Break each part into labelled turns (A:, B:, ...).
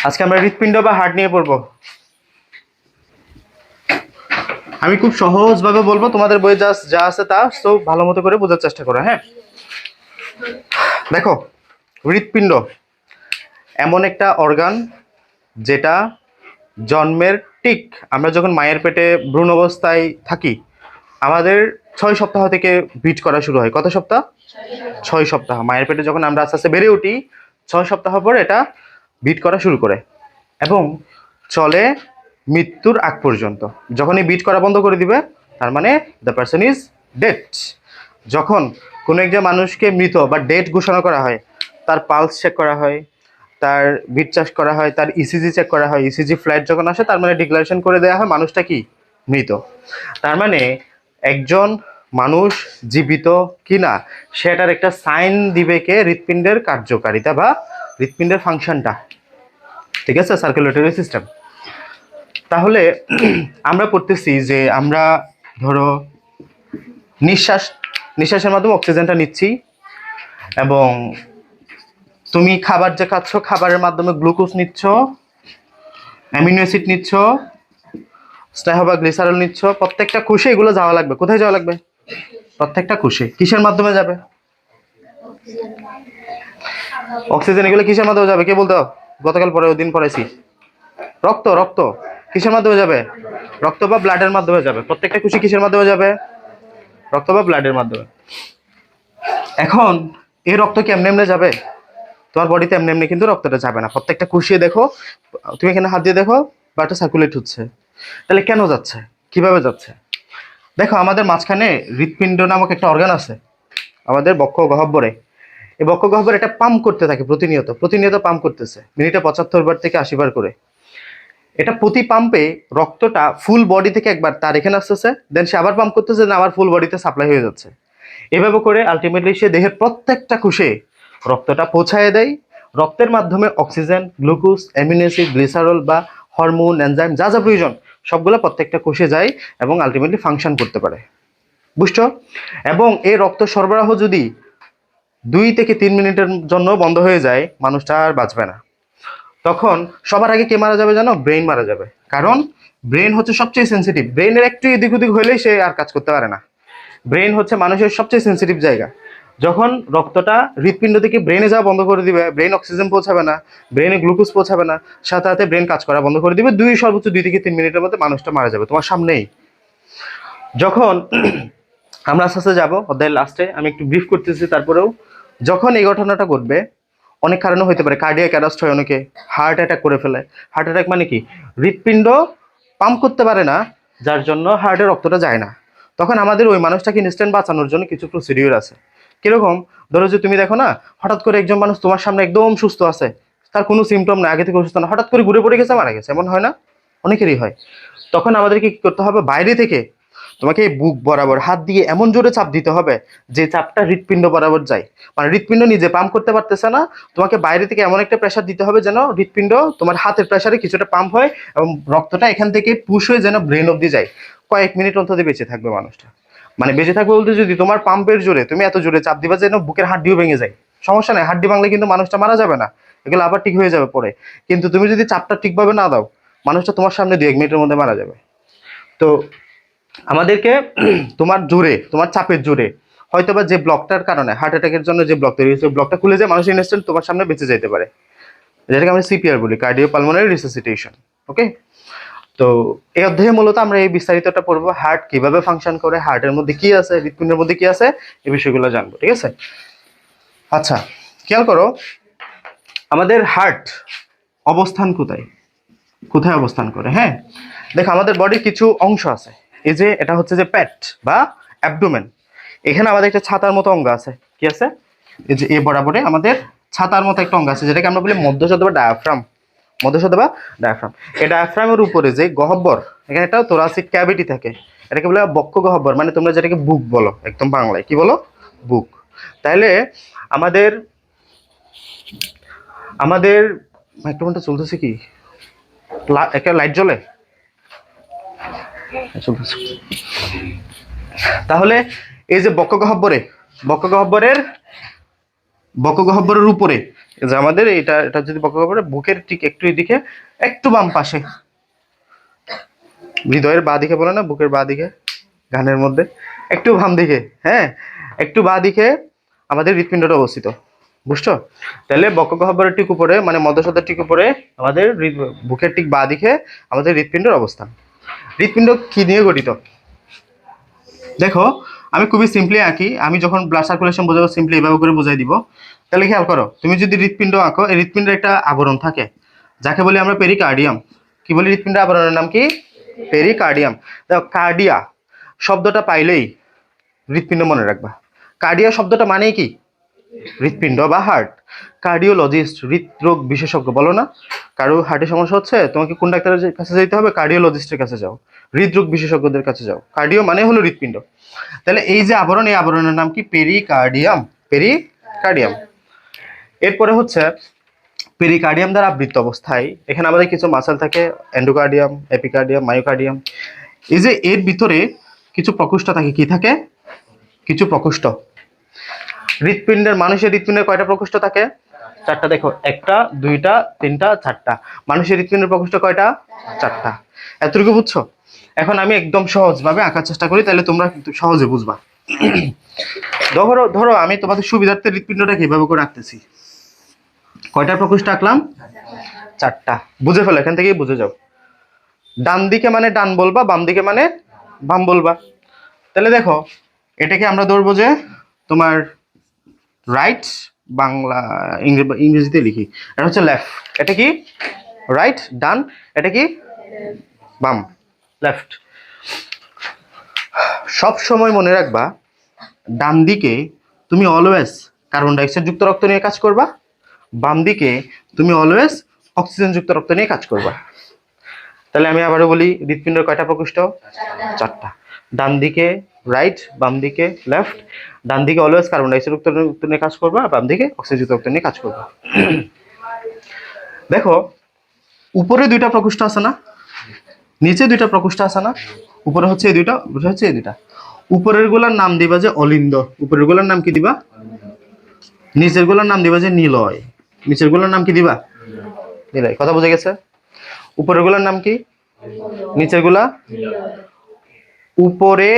A: আজকে আমরা হৃৎপিণ্ড বা হার্ট নিয়ে পড়বো। আমি খুব সহজভাবে বলবো, তোমাদের বইয়ে যা আছে তা তো ভালো মতো করে বোঝার চেষ্টা করো। হ্যাঁ, দেখো, হৃৎপিণ্ড এমন একটা অর্গান যেটা জন্মের ঠিক আমরা যখন মায়ের পেটে ভ্রূণ অবস্থায় থাকি, আমাদের 6 সপ্তাহ থেকে বিট করা শুরু হয়। কত সপ্তাহ? 6 সপ্তাহ। মায়ের পেটে যখন আমরা আস্তে আস্তে বেড়ে উঠি, 6 সপ্তাহ পর এটা বিট করা শুরু করে এবং চলে মৃত্যুর আগ পর্যন্ত। যখনই বিট করা বন্ধ করে দিবে, তার মানে দ্য পারসন ইজ ডেড। যখন কোনো একজন মানুষকে মৃত বা ডেড ঘোষণা করা হয়, তার পালস চেক করা হয়, তার বিট চাষ করা হয়, তার ইসিজি চেক করা হয়। ইসিজি ফ্ল্যাট যখন আসে, তার মানে ডিক্লারেশন করে দেওয়া হয় মানুষটা কি মৃত। তার মানে একজন মানুষ জীবিত কিনা সেটার একটা সাইন দিবে কে? হৃৎপিণ্ডের কার্যকারিতা বা হৃৎপিণ্ডের ফাংশনটা। ঠিক আছে, সার্কুলেটরি সিস্টেম। তাহলে আমরা পড়তেছি যে আমরা ধরো নিঃশ্বাসের মাধ্যমে অক্সিজেনটা নিচ্ছি, এবং তুমি খাবার যে খাচ্ছ, খাবারের মাধ্যমে গ্লুকোজ নিচ্ছ, অ্যামিনো অ্যাসিড নিচ্ছ, স্নেহ বা গ্লিসারল নিচ্ছ। প্রত্যেকটা কোষে এগুলো যাওয়া লাগবে। কোথায় যাওয়া লাগবে? প্রত্যেকটা কোষে। কিসের মাধ্যমে যাবে? অক্সিজেন। এগুলো কিসের মাধ্যমে যাবে কে বলতো? গতকাল পরে দিন পড়াইছি। রক্ত। রক্ত কিসের মাধ্যমে যাবে? রক্ত বা ব্লাডের মাধ্যমে যাবে। প্রত্যেকটা কোষে কিসের মাধ্যমে যাবে? রক্ত বা ব্লাডের মাধ্যমে। এখন এই রক্ত কি এমনি এমনি যাবে? তোমার বডিতে এমনি এমনি কিন্তু রক্তটা যাবে না। প্রত্যেকটা কোষে দেখো, তুমি এখানে হাত দিয়ে দেখো, ব্লাডটা সার্কুলেট হচ্ছে। তাহলে কেন যাচ্ছে? কিভাবে যাচ্ছে? দেখো, আমাদের মাঝখানে হৃৎপিণ্ড নামক একটা অর্গান আছে, আমাদের বক্ষ গহ্বরে। এই বক্ষ গহ্বর এটা পাম্প করতে থাকে প্রতিনিয়ত। প্রতিনিয়ত পাম্প করতেছে, মিনিটে 75 বার থেকে 80 বার করে। এটা প্রতি পাম্পে রক্তটা ফুল বডি থেকে একবার তার এখানে আসতেছে, দেন সে আবার পাম্প করতেছে, দেন আবার ফুল বডিতে সাপ্লাই হয়ে যাচ্ছে। এভাবে করে আলটিমেটলি সে দেহের প্রত্যেকটা কোষে রক্তটা পৌঁছায় দেয়। রক্তের মাধ্যমে oxygen, glucose, amino acid, glycerol বা হরমোন, এনজাইম যা যা প্রয়োজন সবগুলো প্রত্যেকটা কোষে যায় এবং আলটিমেটলি ফাংশন করতে পারে। বুঝছো? এবং এই রক্ত সরবরাহ যদি 2 থেকে 3 মিনিটের জন্য বন্ধ হয়ে যায়, মানুষটা আর বাঁচবে না। তখন সবার আগে কে মারা যাবে জানো? ব্রেন মারা যাবে। কারণ ব্রেন হচ্ছে সবচেয়ে সেন্সিটিভ। ব্রেনের একটু এদিক ওদিক হলেই সে আর কাজ করতে পারে না। ব্রেন হচ্ছে মানুষের সবচেয়ে সেন্সিটিভ জায়গা। যখন রক্তটা হৃৎপিণ্ড থেকে ব্রেনে যাওয়া বন্ধ করে দিবে, ব্রেন অক্সিজেন পৌঁছাবে না, ব্রেনে গ্লুকোজ পৌঁছাবে না, সাথে সাথে ব্রেন কাজ করা বন্ধ করে দিবে। সর্বোচ্চ 2 থেকে 3 মিনিটের মধ্যে মানুষটা মারা যাবে তোমার সামনেই। যখন আমরা আস্তে আস্তে যাবো অধ্যায়ের লাস্টে, আমি একটু ব্রিফ করতেছি তারপরেও। যখন এই ঘটনাটা ঘটবে, অনেক কারণে হতে পারে। কার্ডিয়াক অ্যারেস্ট হয় অনেকে, হার্ট অ্যাটাক করে ফেলে। হার্ট অ্যাটাক মানে কি? হৃৎপিণ্ড পাম্প করতে পারে না, যার জন্য হার্টে রক্তটা যায় না। তখন আমাদের ওই মানুষটাকে ইনস্ট্যান্ট বাঁচানোর জন্য কিছু প্রসিডিউর আছে। কিরকম? ধরো যে তুমি দেখো না, হঠাৎ করে একজন মানুষ তোমার সামনে একদম সুস্থ আছে, তার কোনো সিমটম না, আগে থেকে অসুস্থ না, হঠাৎ করে ঘুরে পড়ে গেছে, মারা গেছে, এমন হয় না? অনেকেরই হয়। তখন আমাদেরকে কি করতে হবে? বাইরে থেকে তোমাকে এই বুক বরাবর হাত দিয়ে এমন জোরে চাপ দিতে হবে যে চাপটা হৃৎপিণ্ড বরাবর যায়। মানে হৃৎপিণ্ড নিজে পাম্প করতে পারতেছে না, তোমাকে বাইরে থেকে এমন একটা প্রেসার দিতে হবে যেন হৃৎপিণ্ড তোমার হাতের প্রেসারে কিছুটা পাম্প হয় এবং রক্তটা এখান থেকে পুশ হয়ে যেন ব্রেন অব্দি যায়। কয়েক মিনিট অন্তত বেঁচে থাকবে মানুষটা। মানে বেঁচে থাকবে বলতে, যদি তোমার পাম্পের জোরে তুমি এত জোরে চাপ দিবা যেন বুকের হাড্ডিও ভেঙে যায়, সমস্যা নাই, হাড্ডি ভাঙলে কিন্তু মানুষটা মারা যাবে না, এগুলো আবার ঠিক হয়ে যাবে পরে। কিন্তু তুমি যদি চাপটা ঠিকভাবে না দাও, মানুষটা তোমার সামনে 2 1 মিনিটের মধ্যে মারা যাবে। তো আমাদেরকে তোমার জোরে, তোমার চাপের জোরে, হয়তোবা যে ব্লকটার কারণে হার্ট অ্যাটাকের জন্য যে ব্লক তৈরি হয়েছে, ব্লকটা খুলে যায়, মানুষ ইনস্ট্যান্ট তোমার সামনে বেঁচে যেতে পারে। যেটাকে আমরা সিপিআর বলি, কার্ডিও পালমোনারি রিসাসিটেশন। ওকে? তো এই অধ্যায়ে মূলত আমরা এই বিস্তারিতটা পড়বো, হার্ট কিভাবে ফাংশন করে, হার্টের মধ্যে কি আছে, হৃৎপিণ্ডের মধ্যে কি আছে, এই বিষয়গুলো জানবো। ঠিক আছে? আচ্ছা, খেয়াল করো, আমাদের হার্ট অবস্থান কোথায়, কোথায় অবস্থান করে? হ্যাঁ, দেখো, আমাদের বডির কিছু অংশ আছে। এই যে এটা হচ্ছে যে পেট বা অ্যাবডোমেন। এখানে আমাদের একটা ছাতার মতো অঙ্গ আছে। কি আছে? এই যে এ বরাবরে আমাদের ছাতার মতো একটা অঙ্গ আছে, যেটাকে আমরা বলি মধ্যচ্ছদা বা ডায়াফ্রাম। মধ্যচ্ছদা বা ডায়াফ্রাম। এই ডায়াফ্রামের উপরে যে গহ্বর, এখানে একটা থোরাসিক ক্যাভিটি থাকে, এটাকে বলে বক্ষ গহ্বর। মানে তোমরা যেটাকে বুক বলো, একদম বাংলায় কি বলো? বুক। তাহলে আমাদের আমাদের মাইক্রোফোনটা চলতেছে কি? একটা লাইট জ্বলে চলতেছে। তাহলে এই যে বক্ষ গহ্বরের উপরে যে আমাদের এটা যদি বক্রগহ্বরে বুকের ঠিক একটু এদিকে, একটু বাম পাশে, হৃদয়ের বাঁ দিকে বলে না, বুকের বাঁ দিকে গানের মধ্যে একটু বাম দিকে, হ্যাঁ, একটু বাঁ দিকে আমাদের হৃৎপিণ্ডটা অবস্থিত। বুঝছো? তাহলে বক্ষগহ্বরের ঠিক উপরে, মানে মধ্যস্থতার ঠিক উপরে আমাদের বুকের ঠিক বাঁ দিকে আমাদের হৃৎপিণ্ডের অবস্থান। হৃৎপিণ্ড কি নিয়ে গঠিত? দেখো, আমি খুবই সিম্পলি আঁকি। আমি যখন ব্লাড সার্কুলেশন বোঝাবো সিম্পলি এভাবে করে বোঝাই দিব। তাহলে খেয়াল করো, তুমি যদি হৃৎপিণ্ড আঁকো, এই হৃৎপিণ্ডের একটা আবরণ থাকে যাকে বলি আমরা পেরিকার্ডিয়াম। কি বলি হৃৎপিণ্ডের আবরণের নাম কি? পেরিকার্ডিয়াম। দেখো, কার্ডিয়া শব্দটা পাইলেই হৃৎপিণ্ড মনে রাখবা। কার্ডিয়া শব্দটা মানেই কি? হৃৎপিণ্ড বা হার্ট। কার্ডিওলজিস্ট, হৃদরোগ বিশেষজ্ঞ বলো না? কারো হার্টের সমস্যা হচ্ছে, তোমাকে কোন ডাক্তারের কাছে যেতে হবে? কার্ডিওলজিস্টের কাছে যাও, হৃদরোগ বিশেষজ্ঞদের কাছে যাও। কার্ডিও মানে হলো হৃৎপিণ্ড। তাহলে এই যে আবরণ, এই আবরণের নাম কি? পেরিকার্ডিয়াম। পেরিকার্ডিয়াম। এরপরে হচ্ছে পেরিকার্ডিয়াম দ্বারা আবৃত অবস্থায় এখানে আমাদের কিছু মাসেল থাকে, এন্ডোকার্ডিয়াম, এপিকার্ডিয়াম, মায়োকার্ডিয়াম। এই যে এর ভিতরে কিছু প্রকোষ্ঠ থাকে। কি থাকে? কিছু প্রকোষ্ঠ। হৃৎপিণ্ডের, মানুষের হৃৎপিণ্ডের কয়টা প্রকোষ্ঠ থাকে? চারটা। দেখো, একটা, দুইটা, তিনটা, চারটা। মানুষের হৃৎপিণ্ডের প্রকোষ্ঠ কয়টা? চারটা। এতটুকু বুঝছো? এখন আমি একদম সহজভাবে আঁকার চেষ্টা করি, তাহলে তোমরা কিন্তু সহজে বুঝবা। ধরো ধরো আমি তোমাদের সুবিধার্থে হৃৎপিণ্ডটা কিভাবে করে আঁকতেছি। কয়টা প্রকোষ্ঠ আঁকলাম? চারটা। বুঝে ফেলো, এখান থেকেই বুঝে যাও। ডান দিকে মানে ডান বলবা, বাম দিকে মানে বাম বলবা। তাহলে দেখো, এটাকে আমরা ধরবো যে তোমার রাইট, বাংলা ইংরেজিতে লিখি, এটা হচ্ছে লেফট। এটা কি? রাইট, ডান। এটা কি? বাম, লেফট। সব সময় মনে রাখবা, ডান দিকে তুমি অলওয়েজ কার্বন ডাইঅক্সাইড যুক্ত রক্ত নিয়ে কাজ করবা, বাম দিকে তুমি অলওয়েজ অক্সিজেন যুক্ত রক্ত নিয়ে কাজ করবা। তাহলে আমি আবারও বলি, হৃৎপিণ্ডের কয়টা প্রকোষ্ঠ? চারটা। ডান দিকে রাইট, বাম দিকে লেফট। ডান দিকে অলওয়েজ কার্বন ডাইঅক্সাইড যুক্ত নিয়ে কাজ করবা, বাম দিকে অক্সিজেন যুক্ত রক্ত নিয়ে কাজ করবা। দেখো, উপরে দুইটা প্রকোষ্ঠ আছে না, নিচে দুইটা প্রকোষ্ঠ আছে না? উপরে হচ্ছে এই দুইটা, উপরে হচ্ছে এই দুইটা। উপরের গুলার নাম দিবা যে অলিন্দ। উপরের গুলার নাম কি দিবা? নিচের গুলার নাম দিবা যে নিলয়। নিচের গুলার নাম কি দিবা? নিলয়। কথা বুঝে গেছে? উপরের গুলার নাম কি? নিচের গুলা? উপরে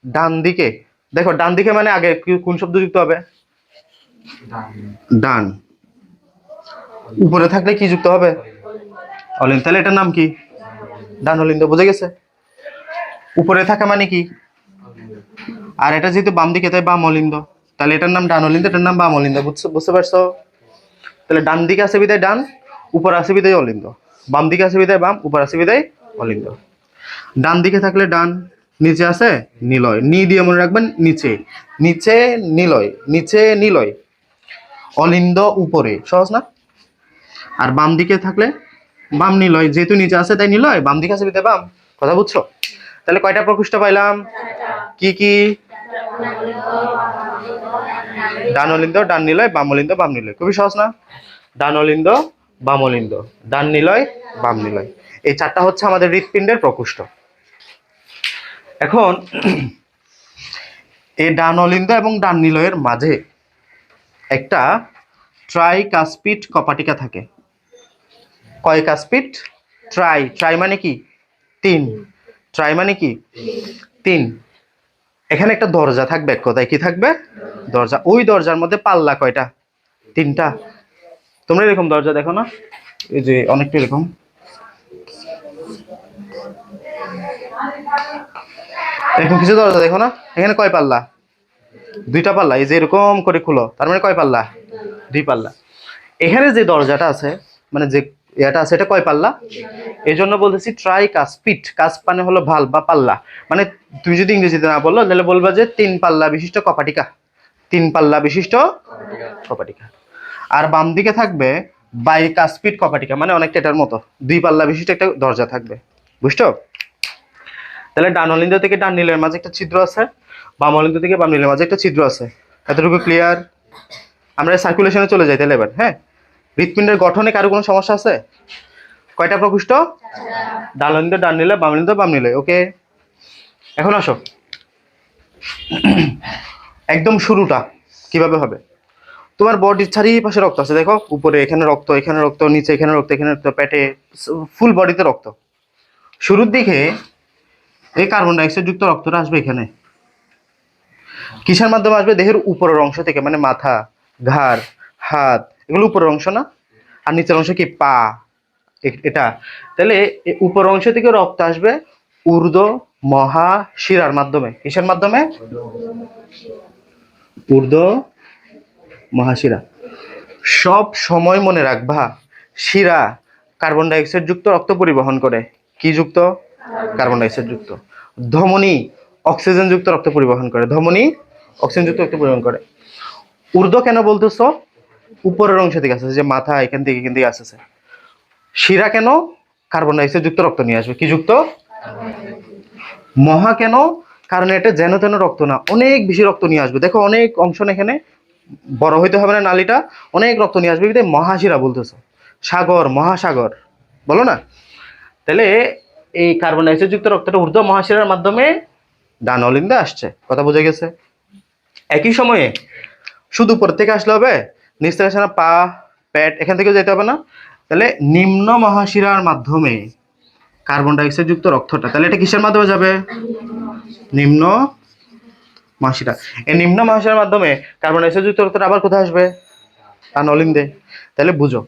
A: ডান দিকে, দেখো ডান দিকে মানে আগে কোন শব্দ যুক্ত হবে? ডান। উপরে থাকলে কি যুক্ত হবে? অলিন্দ। তাহলে এটার নাম কি? ডান অলিন্দ। বুঝে গেছে? উপরে থাকা মানে কি? আর এটা যেহেতু বাম দিকে, তাই বাম অলিন্দ। তাহলে এটার নাম ডান অলিন্দ, এটার নাম বাম অলিন্দ। বুঝতে পারছো? তাহলে ডান দিকে আছে বিদায় ডান, উপর আছে বিদায় অলিন্দ। বাম দিকে আছে বিদায় বাম, উপর আছে বিদায় অলিন্দ। ডান দিকে থাকলে ডান, নিচে আছে নিলয়। নি দিয়ে মনে রাখবেন নিচে, নিচে নিলয়, নিচে নিলয়, অলিন্দ উপরে। সহজ না? আর বাম দিকে থাকলে বাম নিলয়, যেহেতু নিচে আছে তাই নিলয়, বাম দিকে আছে বিদায় বাম। কথা বুঝছো? তাহলে কয়টা প্রকোষ্ঠ পাইলাম? কি কি? ডান অলিন্দ, ডান নিলয়, বাম অলিন্দ, বাম নিলয়। খুবই সহজ না? ডান অলিন্দ, বাম অলিন্দ, ডান নিলয়, বাম নিলয়। এই চারটা হচ্ছে আমাদের হৃৎপিণ্ডের প্রকোষ্ঠ। এখন এই ডান অলিন্দ এবং ডান নিলয়ের মাঝে একটা ট্রাইকাসপিড কপাটিকা থাকে। কয় কাসপিড? ট্রাই। ট্রাই মানে কি? তিন। ট্রাই মানে কি? তিন। এখানে একটা দরজা থাকবে, এক কথায় কি থাকবে? দরজা। ওই দরজার মধ্যে পাল্লা কয়টা? তিনটা। তোমরা এরকম দরজা দেখো না, এই যে অনেকটা এরকম, এরকম কিছু দরজা দেখো না? এখানে কয় পাল্লা? দুইটা পাল্লা। এই যে এরকম করে খুলো, তার মানে কয় পাল্লা? দুই পাল্লা। এখানে যে দরজাটা আছে, মানে যে এটা আছে, এটা কয় পাল্লা? এই জন্য বলতেছি ট্রাই কাসপিড। কাস মানে হলো ভাল বা পাল্লা। মানে তুমি যদি ইংরেজিতে না বললো, তাহলে বলবা যে তিন পাল্লা বিশিষ্ট কপাটিকা। তিন পাল্লা বিশিষ্ট কপাটিকা। আর বাম দিকে থাকবে বাই কাসপিড কপাটিকা, মানে অনেকটা এটার মতো দুই পাল্লা বিশিষ্ট একটা দরজা থাকবে। বুঝছো? তাহলে ডান অলিন্দ থেকে ডান নীলের মাঝে একটা ছিদ্র আছে, বাম অলিন্দ থেকে বাম নীলের মাঝে একটা ছিদ্র আছে। এতটুকু ক্লিয়ার? আমরা সার্কুলেশনে চলে যাই তাহলে এবার। হ্যাঁ, হৃৎপিণ্ডের গঠনে কারো কোনো সমস্যা আছে? কয়টা প্রকোষ্ঠ? ডান অলিন্দ, ডান নীলয়, বাম অলিন্দ, বাম নীলয়। ওকে, এখন আসো একদম শুরুটা কিভাবে হবে। তোমার বডির চারিপাশে রক্ত আছে, দেখো উপরে এখানে রক্ত, এখানে রক্ত, নিচে এখানে রক্ত, এখানে রক্ত, পেটে, ফুল বডিতে রক্ত। শুরুর দিকে এই কার্বন ডাইঅক্সাইড যুক্ত রক্তটা আসবে এখানে, কিসের মাধ্যমে আসবে? দেহের উপরের অংশ থেকে, মানে মাথা, ঘাড়, হাত, এগুলো উপরের অংশ না? আর নিচের অংশ কি? পা, এটা। তাহলে উপর অংশ থেকে রক্ত আসবে ঊর্ধ্ব মহাশিরার মাধ্যমে। কিসের মাধ্যমে? ঊর্ধ্ব মহাশিরা। সব সময় মনে রাখবা, শিরা কার্বন ডাইঅক্সাইড যুক্ত রক্ত পরিবহন করে। কি যুক্ত? কার্বন ডাইঅক্সাইড যুক্ত। ধমনী অক্সিজেন যুক্ত রক্ত পরিবহন করে। ধমনী অক্সিজেন যুক্ত রক্ত পরিবহন করে। ঊর্ধ্ব কেন বলতেছো? উপরের অংশ থেকে আসছে, যে মাথা এখান থেকে আসছে। শিরা কেন? কার্বন ডাইঅক্সাইড যুক্ত রক্ত নিয়ে আসবে। কি যুক্ত? মহা কেন? কারণ এটা যেন তেন রক্ত না, অনেক বেশি রক্ত নিয়ে আসবে। দেখো অনেক অংশ না, এখানে বড় হইতে হবে না নালীটা, অনেক রক্ত নিয়ে আসবে। কিন্তু মহাশিরা বলতেছো, সাগর, মহাসাগর বলো না? তাহলে এই কার্বন ডাইঅক্সাইড যুক্ত রক্তটা ঊর্ধ্ব মহাশিরার মাধ্যমে ডান অলিন্দে আসছে। কথা বোঝা গেছে? একই সময়ে শুধু উপর থেকে আসলে হবে? নিচ থেকে আসে না? পা, পেট, এখান থেকে যেতে হবে না? তাহলে নিম্ন মহাশিরার মাধ্যমে কার্বন ডাইঅক্সাইড যুক্ত রক্তটা, তাহলে এটা কিসের মাধ্যমে যাবে? নিম্ন মহাশিরা। এই নিম্ন মহাশিরার মাধ্যমে কার্বন ডাইঅক্সাইড যুক্ত রক্তটা আবার কোথায় আসবে? ডান অলিন্দে। তাহলে বুঝো,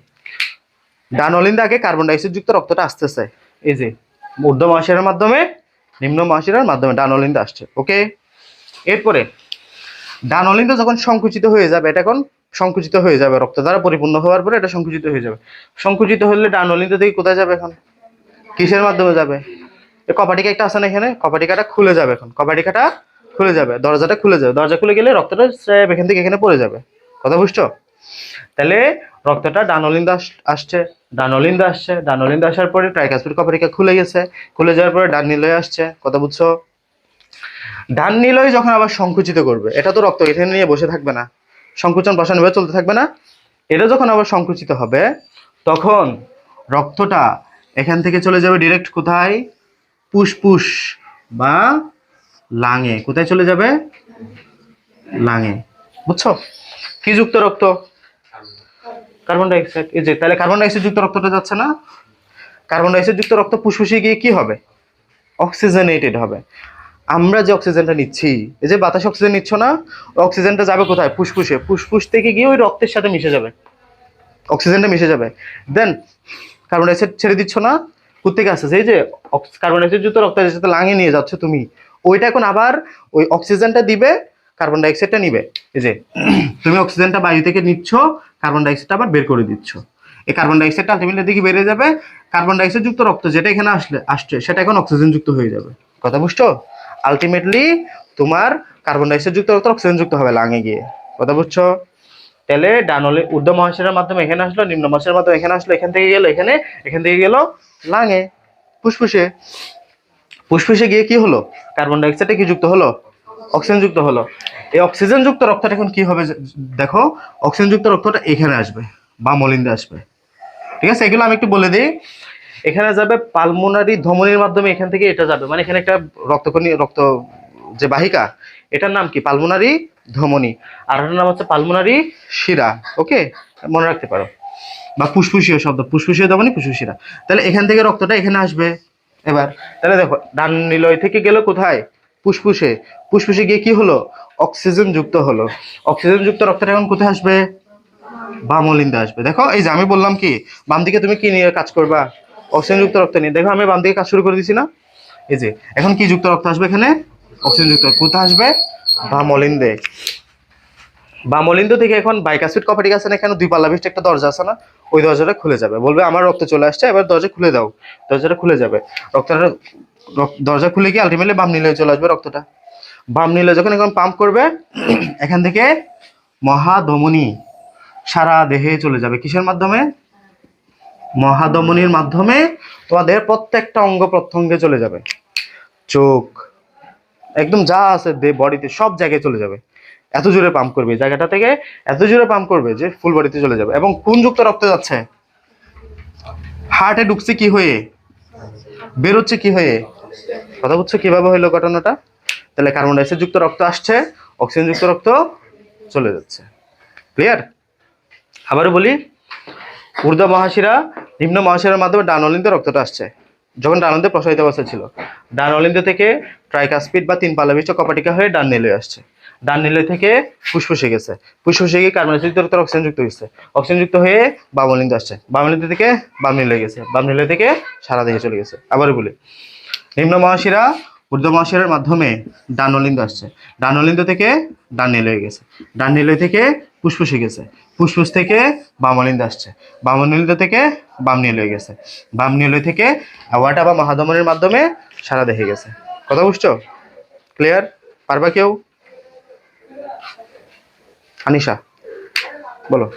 A: ডান অলিন্দে আগে কার্বন ডাইঅক্সাইড যুক্ত রক্তটা আসতেছে, এই যে ঊর্ধ্ব মহাশিরার মাধ্যমে, নিম্ন মহাশিরার মাধ্যমে ডান অলিন্দে আসছে। ওকে, এরপরে ডান অলিন্দ যখন সংকুচিত হয়ে যাবে, এটা এখন সংকুচিত হয়ে যাবে, রক্ত দ্বারা পরিপূর্ণ হওয়ার পরে এটা সংকুচিত হয়ে যাবে। সংকুচিত হলে ডান অলিন্দ থেকে কোথায় যাবে? এখন কিসের মাধ্যমে যাবে? এই কপাটিকা একটা আছে না এখানে, কপাটিকাটা খুলে যাবে। এখন কপাটিকাটা খুলে যাবে, দরজাটা খুলে যাবে। দরজা খুলে গেলে রক্তটা এখান থেকে এখানে পড়ে যাবে। কথা বুঝছো? তাহলে রক্তটা ডান অলিন্দ আসছে, ডান অলিন্দ আসছে, ডান অলিন্দ আসার পরে ট্রাইকাসপিড কপাটিকা খুলে গেছে, খুলে যাওয়ার পরে ডান নিলয় আসছে। কথা বুঝছো? ডান নিলয় যখন আবার সংকুচিত করবে, এটা তো রক্ত এখানে নিয়ে বসে থাকবে না, সংকুচন বসানো হয়ে চলতে থাকবে না? এটা যখন আবার সংকুচিত হবে, তখন রক্তটা এখান থেকে চলে যাবে ডিরেক্ট কোথায়? ফুসফুস বা লাঙে। কোথায় চলে যাবে? লাঙে। বুঝছো? কি যুক্ত রক্ত? Carbon dioxide. এই যে, তাহলে কার্বন ডাইঅক্সাইড যুক্ত রক্তটা যাচ্ছে না? কার্বন ডাইঅক্সাইড যুক্ত রক্ত ফুসফুসে গিয়ে কি হবে? অক্সিজেনেটেড হবে। আমরা যে অক্সিজেনটা নিচ্ছি, এই যে বাতাস অক্সিজেন নিচ্ছ না, অক্সিজেনটা যাবে কোথায়? ফুসফুসে। ফুসফুস থেকে গিয়ে ওই রক্তের সাথে মিশে যাবে, অক্সিজেনটা মিশে যাবে। দেন কার্বন ডাইঅক্সাইড ছেড়ে দিচ্ছ না, কোথেকে আসছে? এই যে কার্বন ডাইঅক্সাইড যুক্ত রক্ত যেটা লাঙে নিয়ে যাচ্ছ তুমি, ওইটা এখন আবার ওই অক্সিজেনটা দিবে, কার্বন ডাইঅক্সাইডটা নিবে। এই যে তুমি অক্সিজেনটা বায়ু থেকে নিচ্ছ, কার্বন ডাইঅক্সাইডটা আবার বের করে দিচ্ছ। এই কার্বন ডাইঅক্সাইডটা আলটিমেটলি দিকে বেড়ে যাবে, কার্বন ডাইঅক্সাইড যুক্ত রক্ত যেটা এখানে আসছে সেটা এখন অক্সিজেন যুক্ত হয়ে যাবে। কথা বুঝছো? আলটিমেটলি তোমার কার্বন ডাইঅক্সাইড যুক্ত রক্ত অক্সিজেন যুক্ত হবে লাঙে গিয়ে। কথা বুঝছো? তাহলে ডানলে ঊর্ধ্ব মহাশিরার মাধ্যমে এখানে আসলো, নিম্ন মহাশিরার মাধ্যমে এখানে আসলো, এখান থেকে গেল এখানে, এখান থেকে গেল লাঙে, ফুসফুসে। ফুসফুসে গিয়ে কি হলো? কার্বন ডাইঅক্সাইডে কি যুক্ত হলো? অক্সিজেন যুক্ত হলো। এই অক্সিজেন যুক্ত রক্তটা এখন কি হবে? দেখো, অক্সিজেন যুক্ত রক্তটা এখানে আসবে, বাম অলিন্দে আসবে। ঠিক আছে, এগুলো আমি একটু বলে দিই। এখানে যাবে পালমোনারি, ধমনির মাধ্যমে এখান থেকে এটা যাবে, মানে এখানে একটা রক্তকণি, রক্ত যে বাহিকা, এটার নাম কি? পালমোনারি ধমনী। আর এটার নাম হচ্ছে পালমোনারি শিরা। ওকে, মনে রাখতে পারো। বা ফুসফুসীয় শব্দ, ফুসফুসীয় ধমনী, ফুসফুসিরা। তাহলে এখান থেকে রক্তটা এখানে আসবে। এবার তাহলে দেখো, ডান নিলয় থেকে গেল কোথায়? ফুসফুসে। ফুসফুসে গিয়ে কি হলো? অক্সিজেন যুক্ত হলো। অক্সিজেন যুক্ত রক্তটা এখন কোথায় আসবে? বাম অলিন্দে আসবে। দেখো, এই যে আমি বললাম কি, বাম দিকে তুমি কি নিয়ে কাজ করবা? অক্সিজেন যুক্ত রক্ত নিয়ে। দেখো আমি বাম দিকে কাজ শুরু করে দিছি না? এই যে এখন কি যুক্ত রক্ত আসবে এখানে? অক্সিজেন যুক্ত। কোথায় আসবে? বাম অলিন্দে। বাম অলিন্দ থেকে এখন বাইকাসপিড কপাটিক আছে না, এখানে দুই পাল্লা বিশিষ্ট একটা দরজা আছে না, ওই দরজাটা খুলে যাবে। বলবে আমার রক্ত চলে আসছে, এবার দরজা খুলে দাও। দরজাটা খুলে যাবে, রক্তটা দরজা খুলে গিয়ে আলটিমেটলি বাম নিলয়ে চলে আসবে রক্তটা। বাম নিলয়ে যখন এখন পাম্প করবে, এখান থেকে মহাধমনী সারা দেহে চলে যাবে। কিসের মাধ্যমে? মহাধমনীর মাধ্যমে তোমাদের প্রত্যেকটা অঙ্গ প্রত্যঙ্গে চলে যাবে। চোখ, একদম যা আছে বডিতে সব জায়গায় চলে যাবে। এত জোরে পাম্প করবে, এই জায়গাটা থেকে এত জোরে পাম্প করবে যে ফুল বডিতে চলে যাবে। এবং কোন যুক্ত রক্ত যাচ্ছে? হার্টে ঢুকছে কি হয়ে, বেরোচ্ছে কি হয়ে? কথা বুঝছো কিভাবে হইলো ঘটনাটা? তাহলে কার্বন ডাইঅক্সাইড যুক্ত রক্ত আসছে, অক্সিজেন যুক্ত রক্ত চলে যাচ্ছে। ক্লিয়ার? আবারও বলি, ঊর্ধ্ব মহাশিরা নিম্ন মহাশিরার মাধ্যমে ডান অলিন্দে রক্তটা আসছে। যখন ডান অলিন্দে প্রসারিত অবস্থা ছিল, ডান অলিন্দ থেকে ট্রাইকাসপিড বা তিন পালাবিষ্ট কপাটিকা হয়ে ডান নিলয়ে আসছে। ডান নিলয় থেকে ফুসফুসে গেছে, ফুসফুসে গিয়ে কার্বনডাইঅক্সাইড তরল অক্সিজেন যুক্ত হয়েছে, অক্সিজেন যুক্ত হয়ে বাম অলিন্দ আসছে, বাম অলিন্দ থেকে বাম নিলয়ে গেছে, বাম নিলয় থেকে সারা দেহে চলে গেছে। আবারও বলি, নিম্ন মহাশিরা ঊর্ধ্ব মহাশিরার মাধ্যমে ডান অলিন্দ আসছে, ডান অলিন্দ থেকে ডান নিলয়ে গেছে, ডান নিলয় থেকে ফুসফুসে গেছে, ফুসফুস থেকে বাম অলিন্দ আসছে, বাম অলিন্দ থেকে বাম নিলয়ে গেছে, বাম নিলয় থেকে অ্যাওয়ার্টা বা মহাধমনের মাধ্যমে সারা দেহে গেছে। কথা বুঝছো? ক্লিয়ার? পারবা কেউ? আনিশা বলো।